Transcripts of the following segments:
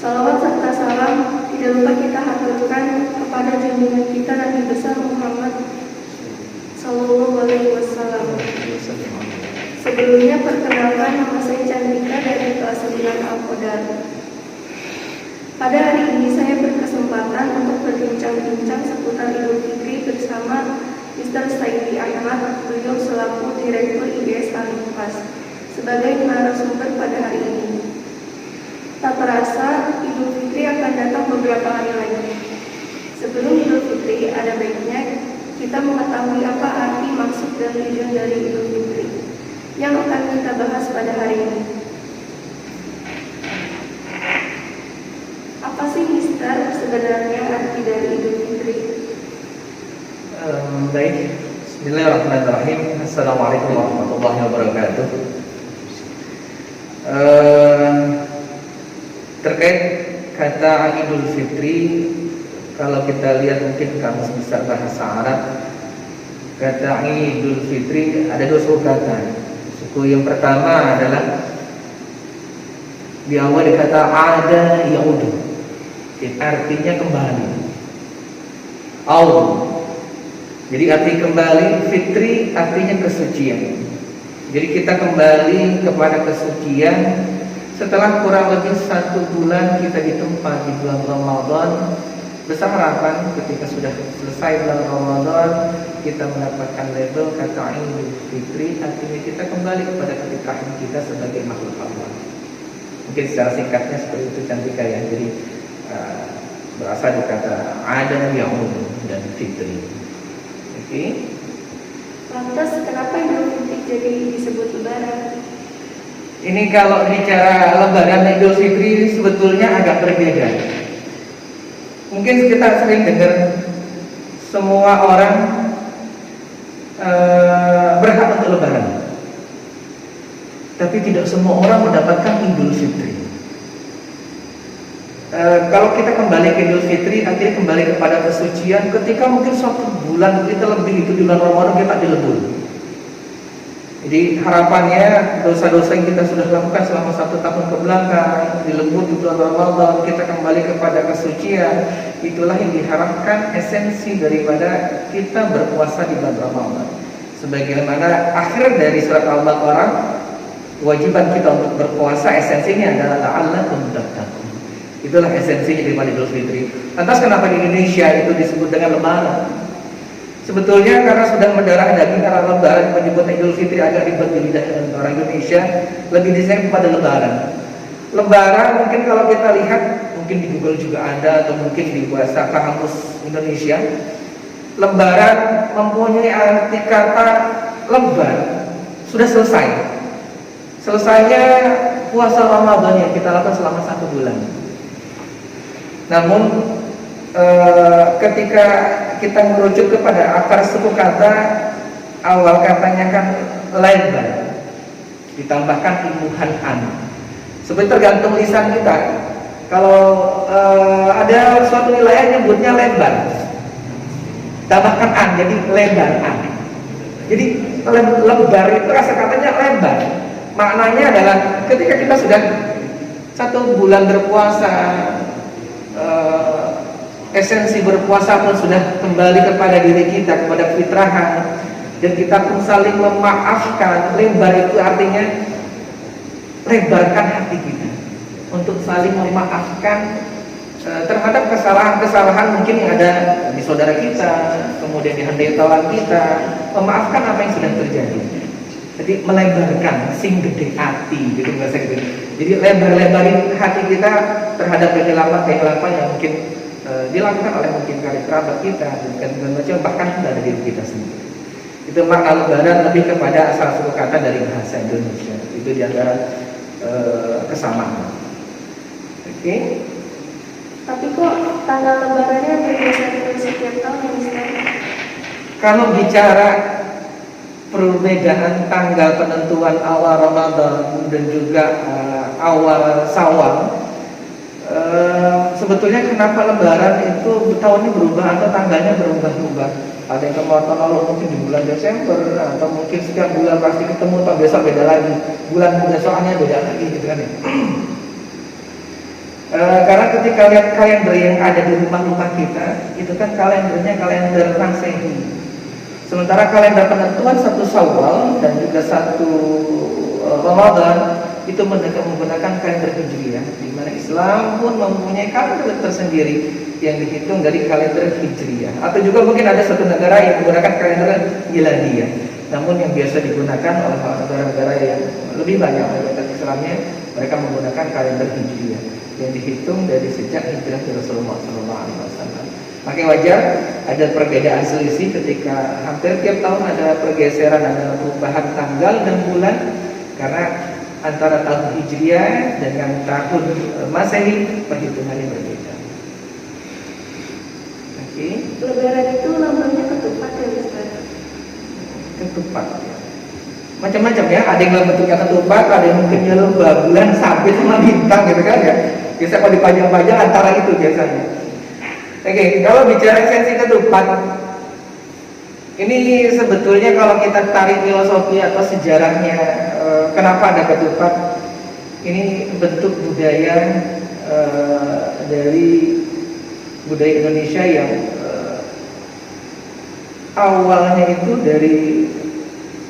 Salawat serta salam tidak lupa kita haturkan kepada junjungan kita Nabi besar Muhammad Sallallahu Alaihi Wasallam. Sebelumnya perkenalkan, nama saya Cantika dari kelas 9 Al-Qadar. Pada hari ini saya berkesempatan untuk berbincang-bincang seputar Idul Fitri bersama Mr. Saidi Ahmad, beliau selaku Direktur IBS Al-Infas, sebagai narasumber pada hari ini. Tak terasa, Idul Fitri akan datang beberapa hari lagi. Sebelum Idul Fitri, ada baiknya kita mengetahui apa arti, maksud, dan tujuan dari Idul Fitri yang akan kita bahas pada hari ini. Apa sih, Mister, sebenarnya arti dari Idul Fitri? Baik, Bismillahirrahmanirrahim. Assalamualaikum warahmatullahi wabarakatuh. Terkait kata Idul Fitri, kalau kita lihat mungkin kamus besar bahasa Arab, kata Idul Fitri ada dua suku kata. Suku yang pertama adalah diawali kata ada yaudu, artinya kembali. Jadi arti kembali, fitri artinya kesucian. Jadi kita kembali kepada kesucian setelah kurang lebih 1 bulan kita ditempa di bulan Ramadan. Besar harapan ketika sudah selesai bulan Ramadan kita mendapatkan label kata Idul Fitri, artinya kita kembali kepada kefitrahan kita sebagai makhluk Allah. Mungkin secara singkatnya seperti itu Cantika ya. Jadi berasal dari kata ada yaud dan fitri. Oke. Lantas kenapa Idul Fitri jadi disebut Lebaran? Ini kalau bicara Lebaran dan Idul Fitri sebetulnya agak berbeda. Mungkin kita sering dengar semua orang berhak untuk Lebaran, tapi tidak semua orang mendapatkan Idul Fitri. Kalau kita kembali ke Idul Fitri, artinya kembali kepada kesucian. Ketika mungkin 1 bulan kita lebih itu di bulan Ramadan kita dilebur. Jadi harapannya dosa-dosa yang kita sudah lakukan selama 1 tahun ke belakang dilebur di bulan Ramadan, kita kembali kepada kesucian. Itulah yang diharapkan esensi daripada kita berpuasa di bulan Ramadan. Sebagaimana akhir dari surat Al-Baqarah, kewajiban kita untuk berpuasa esensinya adalah la'allakum tattaqun. Itulah esensinya daripada Idul Fitri. Lantas kenapa di Indonesia itu disebut dengan Lebaran? Sebetulnya karena sudah mendarah daging karena Lebaran menyebut Idul Fitri agak ribet di lidah orang Indonesia, lebih disayang kepada Lebaran. Lebaran mungkin kalau kita lihat, mungkin di Google juga ada atau mungkin di bahasa kamus Indonesia, Lebaran mempunyai arti kata lebar, sudah selesai. Selesainya puasa Ramadan yang kita lakukan selama 1 bulan. Namun ketika kita merujuk kepada akar suku kata, awal katanya kan lebar, ditambahkan imbuhan an. Seperti tergantung lisan kita. Kalau ada suatu wilayah nyebutnya lebar, tambahkan an, jadi lebar an. Jadi lebar itu rasa katanya lebar. Maknanya adalah ketika kita sudah 1 bulan berpuasa, esensi berpuasa pun sudah kembali kepada diri kita, kepada fitrahan, dan kita pun saling memaafkan. Lebar itu artinya lebarkan hati kita untuk saling memaafkan terhadap kesalahan-kesalahan mungkin yang ada di saudara kita, kemudian di handaitawan kita, memaafkan apa yang sudah terjadi. Jadi melebarkan, sing gede hati, gitu bahasa gitu. Jadi lebar-lebarin hati kita terhadap kehilapan yang mungkin dilakukan oleh mungkin karib kerabat kita dan macam, bahkan dari diri kita sendiri. Itu makna Lebaran lebih kepada asal suku kata dari bahasa Indonesia. Itu diantara kesamaan. Oke. Tapi kok tanggal Lebarannya berbeda setiap tahun ya, Mister? Kalau bicara perbedaan tanggal penentuan awal Ramadan dan juga awal Syawal, sebetulnya kenapa Lebaran itu tahun ini berubah atau tanggalnya berubah-ubah? Ada yang kemarin lalu mungkin di bulan Desember, atau mungkin setiap bulan pasti ketemu, atau besok beda lagi, bulan besokannya beda lagi, gitu kan ya. Karena ketika lihat kalender yang ada di rumah-rumah kita, itu kan kalendernya kalender Masehi. Sementara kalender penentuan 1 Syawal dan juga 1 Ramadan itu menggunakan kalender Hijriah, di mana Islam pun mempunyai kalender tersendiri yang dihitung dari kalender Hijriah. Atau juga mungkin ada satu negara yang menggunakan kalender Miladiyah. Namun yang biasa digunakan oleh negara-negara yang lebih banyak mayoritas Islamnya, mereka menggunakan kalender Hijriah yang dihitung dari sejak hijrah Rasulullah SAW. Makanya wajar ada perbedaan selisih ketika hampir tiap tahun ada pergeseran, ada perubahan tanggal dan bulan, karena antara tahun Hijriah dengan tahun Masehi perhitungannya berbeda. Oke. Lebaran itu namanya ketupat ya Ustaz? Ketupat ya. Macam-macam ya, ada yang bentuknya ketupat, ada yang mungkin lomba bulan, sabit sama bintang gitu kan ya. Biasa kalau dipajang-pajang antara itu biasanya. Oke, kalau bicara esensi ketupat, ini sebetulnya kalau kita tarik filosofi atau sejarahnya, kenapa ada ketupat? Ini bentuk budaya dari budaya Indonesia yang awalnya itu dari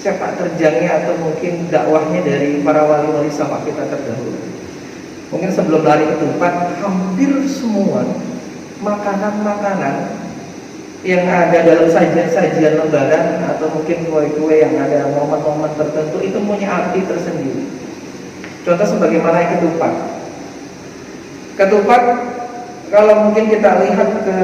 sepak terjangnya atau mungkin dakwahnya dari para wali-wali sama kita terdahulu. Mungkin sebelum lari ketupat, hampir semua makanan-makanan yang ada dalam sajian-sajian lebaran atau mungkin kue-kue yang ada momen-momen tertentu itu punya arti tersendiri. Contoh sebagaimana ketupat. Ketupat kalau mungkin kita lihat ke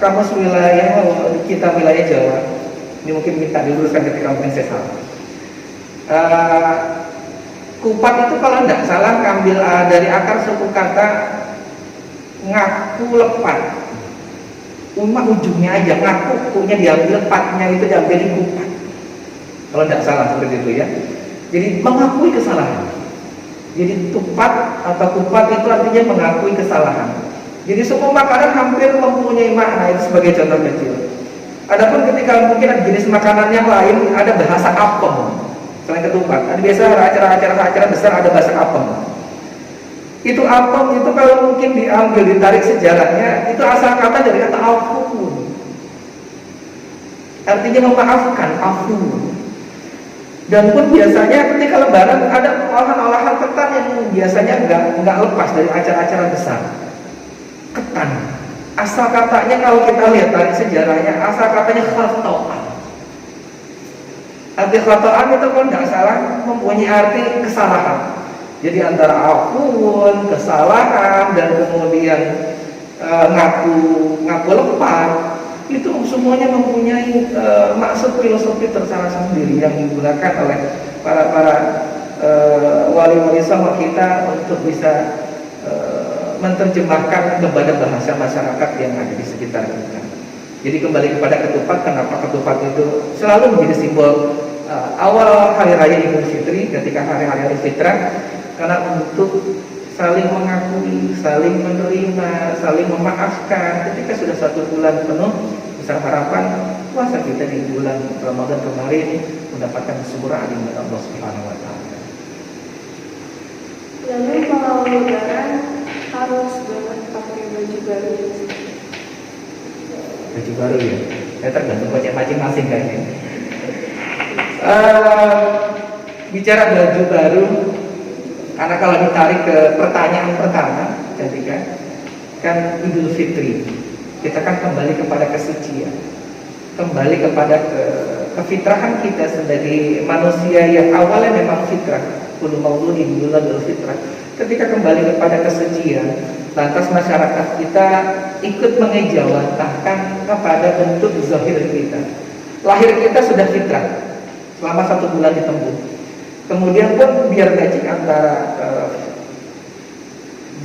kamus wilayah kita, wilayah Jawa, ini mungkin minta diluruskan ketika mungkin saya salah. Kupat itu kalau tidak salah ambil dari akar suku kata ngaku lepat. Umah ujungnya aja ngaku, kunya diambil, patnya itu diambil di kupat. Kalau tidak salah seperti itu ya. Jadi mengakui kesalahan. Jadi tupat atau kupat itu artinya mengakui kesalahan. Jadi semua makanan hampir mempunyai makna, itu sebagai contoh kecil. Adapun ketika mungkin ada jenis makanan yang lain, ada bahasa apem selain ketupat. Ada biasa acara-acara besar ada bahasa apem. Itu apem itu kalau mungkin diambil, ditarik sejarahnya, itu asal kata dari kata afun, artinya memaafkan, afun. Dan pun biasanya ketika lebaran ada olahan-olahan ketan yang biasanya nggak lepas dari acara-acara besar. Ketan, asal katanya kalau kita lihat tarik sejarahnya, asal katanya khato'an. Arti khato'an itu kalau nggak salah mempunyai arti kesalahan. Jadi antara afun, kesalahan, dan kemudian ngaku lepas, itu semuanya mempunyai maksud filosofi tersendiri sendiri yang digunakan oleh para wali-wali sama kita untuk bisa menerjemahkan kepada bahasa masyarakat yang ada di sekitar kita. Jadi kembali kepada ketupat, kenapa ketupat itu selalu menjadi simbol awal hari raya Idul Fitri, ketika hari-hari Idul Fitrah. Karena untuk saling mengakui, saling menerima, saling memaafkan ketika sudah 1 bulan penuh, besar harapan puasa kita di bulan Ramadan kemarin mendapatkan surah dari Allah Subhanahu wa taala. Lalu kalau lebaran harus banget pakai baju baru. Baju baru ya? Ya tergantung budget masing-masing kayaknya. Bicara baju baru, karena kalau ditarik ke pertanyaan pertama, kan Idul Fitri, kita kan kembali kepada kesucian, kembali kepada kefitrahan kita sebagai manusia yang awalnya memang fitrah, kullu mauludin yuladul fitrah. Ketika kembali kepada kesucian, lantas masyarakat kita ikut mengejawantahkan kepada bentuk zahir kita. Lahir kita sudah fitrah selama 1 bulan ditempuh. Kemudian pun biar matching antara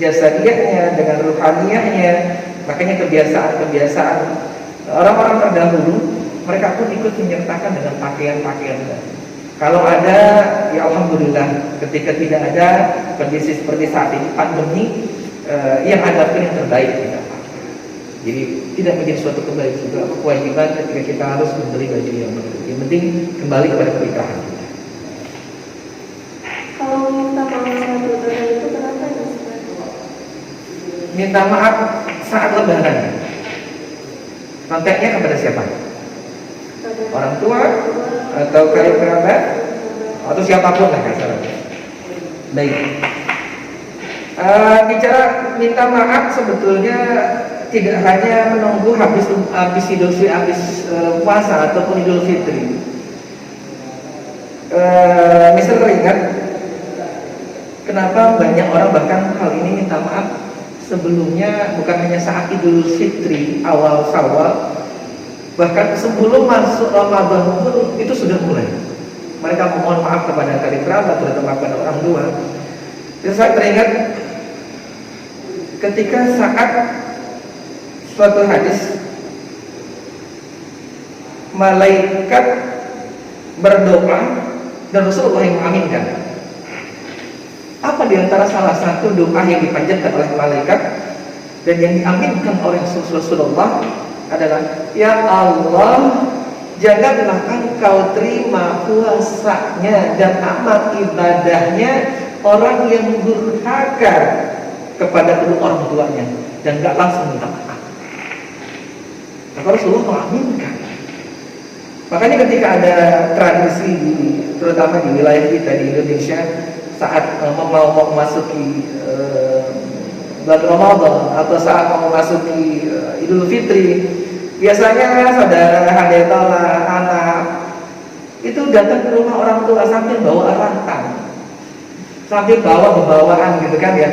jasadiahnya dengan ruhaniyahnya, makanya kebiasaan orang-orang terdahulu, mereka pun ikut menyertakan dengan pakaian-pakaian. Kalau ada, ya alhamdulillah. Ketika tidak ada kondisi seperti saat ini pandemi, yang ada pun yang terbaik kita pakai. Jadi tidak menjadi suatu kewajiban ketika kita harus membeli baju yang baru. Yang penting kembali kepada kefitrahan kita. Kalau minta maaf sama lebaran itu kenapa ya Ustaz? minta maaf saat lebaran. Konteksnya kepada siapa? Orang tua atau karib kerabat atau siapapun lah kasarnya. Baik. Bicara minta maaf sebetulnya tidak hanya menunggu habis puasa ataupun Idul Fitri. Misal teringat kenapa banyak orang bahkan hal ini minta maaf sebelumnya, bukan hanya saat Idul Fitri awal Syawal, bahkan sebelum masuk Ramadan pun itu sudah mulai. Mereka memohon maaf kepada karib kerabat, terutama kepada orang tua. Dan saya teringat ketika saat suatu hadis malaikat berdoa dan Rasulullah yang mengaminkan. Apa diantara salah satu doa yang dipanjatkan oleh malaikat dan yang diaminkan oleh Rasulullah adalah, ya Allah, janganlah engkau terima puasanya dan amal ibadahnya orang yang durhaka kepada kedua orang tuanya dan gak langsung minta maaf. Maka Rasulullah mengaminkan. Makanya ketika ada tradisi terutama di wilayah kita di Indonesia, saat mau memasuki bulan Ramadan atau saat mau memasuki Idul Fitri, biasanya saudara, hadetola, anak itu datang ke rumah orang tua sambil bawa rantang, sambil bawa bawaan gitu kan ya.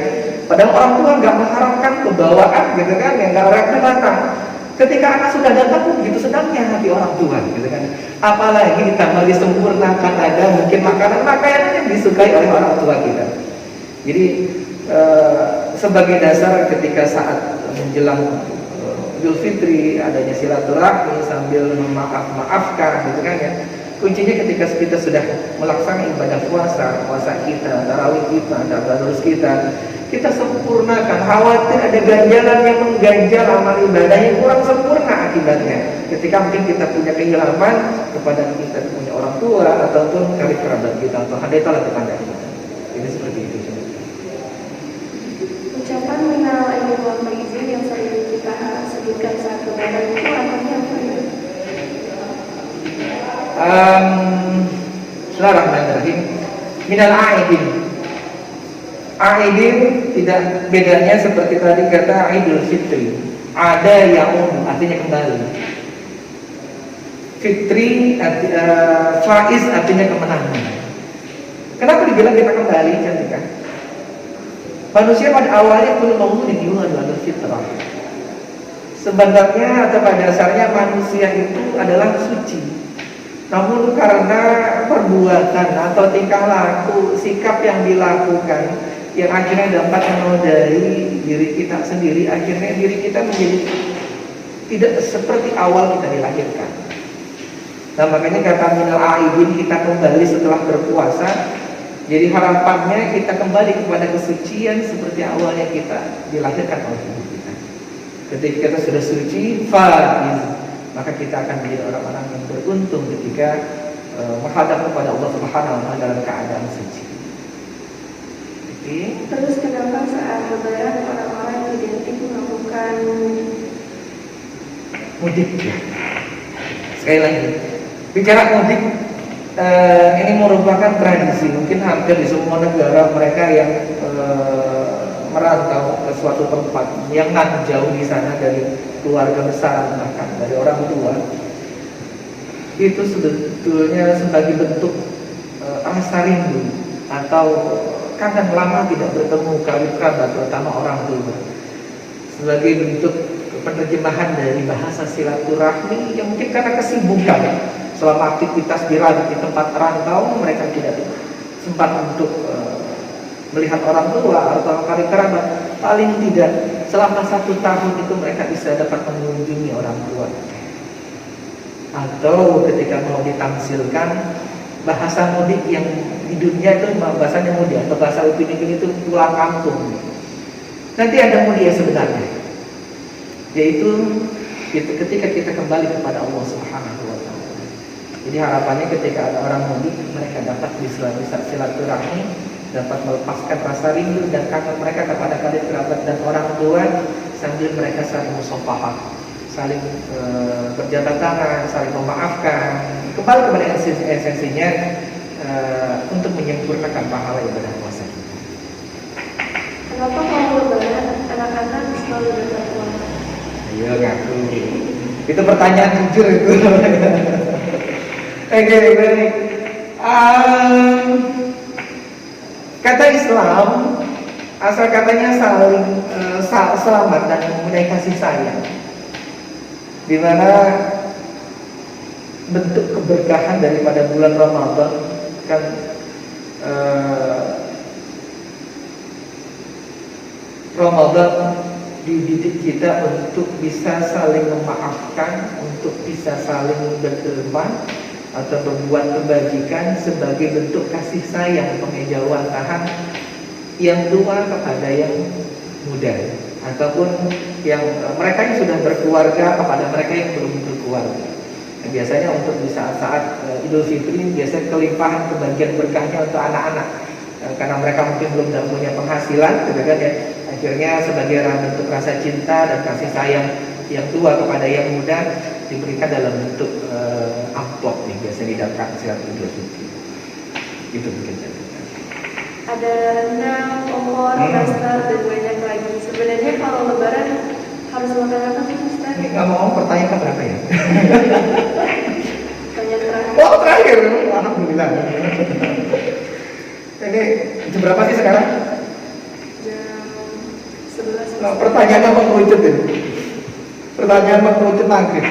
Padahal orang tua nggak mengharapkan kebawaan gitu kan ya, nggak orang datang. Ketika anak sudah datang pun begitu senangnya hati orang tua gitu kan. Apalagi ditambah disempurnakan ada mungkin makanan yang disukai oleh orang tua kita. Jadi sebagai dasar ketika saat menjelang Idul Fitri adanya silaturahmi sambil memaafkan gitu kan ya. Kuncinya ketika kita sudah melaksanakan ibadah puasa kita, tarawih kita, tadarus kita sempurnakan. Khawatir ada ganjalan yang mengganjal amal ibadah yang kurang sempurna akibatnya. Ketika mungkin kita punya kehilangan kepada kita punya orang tua ataupun karib kerabat kita atau hadetola kepada kita. Ini seperti itu. Ucapan minal aidin wal faizin yang sering kita sebutkan saat lebaran itu artinya apa ya? Bismillahirrahmanirrahim. Minal aidin. Aidin tidak bedanya seperti tadi kata Idul Fitri. Ada yaum artinya kembali. Fitri faiz artinya kemenangan. Kenapa dibilang kita kembali cantika? Manusia pada awalnya belum memulih jiwa dalam fitrah. Sebenarnya atau pada dasarnya manusia itu adalah suci. Namun karena perbuatan atau tingkah laku, sikap yang dilakukan yang akhirnya dapat menodai diri kita sendiri, akhirnya diri kita menjadi tidak seperti awal kita dilahirkan. Nah makanya kata minal aidin, kita kembali setelah berpuasa. Jadi harapannya kita kembali kepada kesucian seperti awalnya kita dilahirkan oleh ibu kita. Ketika kita sudah suci, faiz, maka kita akan menjadi orang-orang yang beruntung ketika menghadap kepada Allah Subhanahu wa taala dalam keadaan suci. Terus kenapa saat lebaran orang-orang identik melakukan mudik? Sekali lagi, bicara mudik ini merupakan tradisi. Mungkin hampir di semua negara mereka yang merantau ke suatu tempat yang nggak jauh di sana dari keluarga besar bahkan dari orang tua, itu sebetulnya sebagai bentuk rasa rindu atau kangen lama tidak bertemu karib kerabat terutama orang tua, sebagai bentuk penerjemahan dari bahasa silaturahmi yang mungkin karena kesibukan selama aktivitas di tempat rantau mereka tidak sempat untuk melihat orang tua atau karib kerabat. Paling tidak selama 1 tahun itu mereka bisa dapat mengunjungi orang tua. Atau ketika mau ditamsilkan bahasa mudik yang di dunia itu bahasanya mudik atau bahasa upin itu pulang kampung. Nanti ada mudik yang sebenarnya, yaitu ketika kita kembali kepada Allah Subhanahu wa taala. Jadi harapannya ketika ada orang mudik, mereka dapat bisa silaturahmi, dapat melepaskan rasa rindu dan kangen mereka kepada karib kerabat dan orang tua sambil mereka saling musafahah, saling berjabat tangan, saling memaafkan, kembali kepada esensinya untuk menyempurnakan pahala ibadah puasa kita. Kenapa kalau lebaran anak-anak selalu dapat uang? Ayo ngaku. Itu pertanyaan jujur itu. Oke, baik. Kata Islam, asal katanya saling selamat dan mempunyai kasih sayang, di mana bentuk keberkahan daripada bulan Ramadan kan Ramadan dididik kita untuk bisa saling memaafkan, untuk bisa saling berteman atau berbuat kebajikan sebagai bentuk kasih sayang, pengejawantahan yang tua kepada yang muda, ataupun yang mereka yang sudah berkeluarga kepada mereka yang belum berkeluarga. Nah, biasanya untuk di saat-saat Idul Fitri biasanya kelimpahan kebagian berkahnya untuk anak-anak, karena mereka mungkin belum punya penghasilan, gitu kan ya. Akhirnya sebagai bentuk rasa cinta dan kasih sayang yang tua kepada yang muda diberikan dalam bentuk amplop nih, biasanya di dalam saat Idul Fitri. Itu mungkin ada rendang, opor, nastar, dan banyak lagi. Sebenarnya kalau lebaran harus makan apa sih, Ustaz? Nggak mau pertanyaan berapa ya? Pertanyaan terakhir. Oh, terakhir. Alhamdulillah. Ini jam berapa sih sekarang? Jam 11. Nah, pertanyaan apa mengerucut ini? Pertanyaan mengerucut maghrib.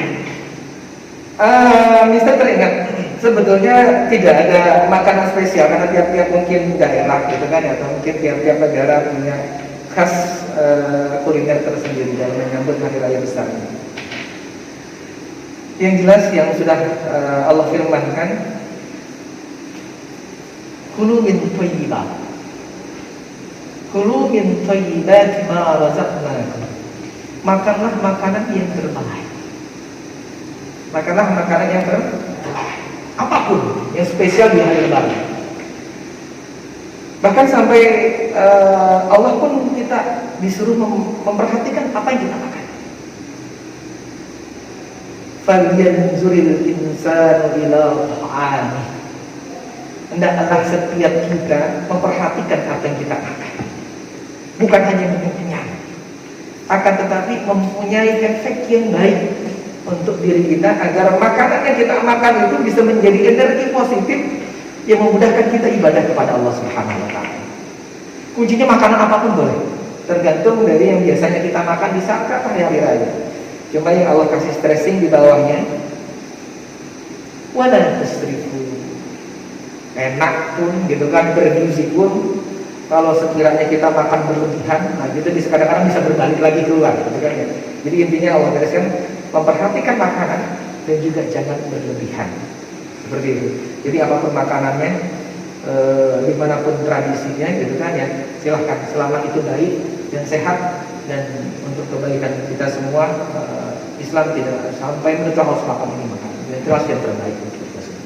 Mister teringat, sebetulnya tidak ada makanan spesial karena tiap-tiap mungkin daerah gitu kan, atau mungkin tiap-tiap negara punya khas kuliner tersendiri dalam menyambut hari raya besar ini. Yang jelas yang sudah Allah firmankan, kulu min thayyibat, kulu min thayyibat ma razaqnakum, makanlah makanan yang terbaik. Makanlah makanan yang apapun yang spesial di hari lebaran. Bahkan sampai Allah pun kita disuruh memperhatikan apa yang kita makan. Falyanzuril insanu ila ta'amih. Hendaklah setiap kita memperhatikan apa yang kita makan. Bukan hanya kenyang, akan tetapi mempunyai efek yang baik untuk diri kita, agar makanan yang kita makan itu bisa menjadi energi positif yang memudahkan kita ibadah kepada Allah Subhanahu wa taala. Kuncinya makanan apapun boleh, tergantung dari yang biasanya kita makan di saat hari raya. Cuma yang Allah kasih stressing di bawahnya, wala tusrifu. Enak pun gitu kan, bergizi pun, kalau sekiranya kita makan berlebihan, nah gitu kadang-kadang bisa berbalik lagi keluar, gitu kan ya. Jadi intinya Allah gariskan memperhatikan makanan dan juga jangan berlebihan, seperti itu. Jadi apapun makanannya, dimanapun tradisinya, gitu kan ya, silahkan selama itu baik dan sehat dan untuk kebaikan kita semua. Islam tidak sampai menuntut harus makan ini makan, itu yang terbaik untuk kita semua.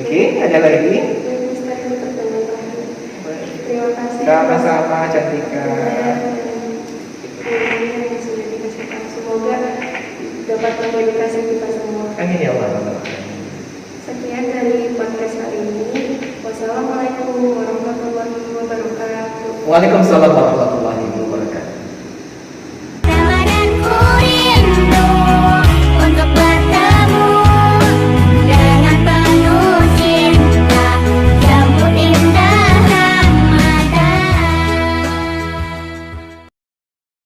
Oke, ada lagi? Terima kasih. Sama-sama, Cantika. Semoga dapat memberkati kita semua. Amin ya Allah. Sekian dari podcast hari ini. Wassalamualaikum warahmatullahi wabarakatuh. Waalaikumsalam warahmatullahi wabarakatuh.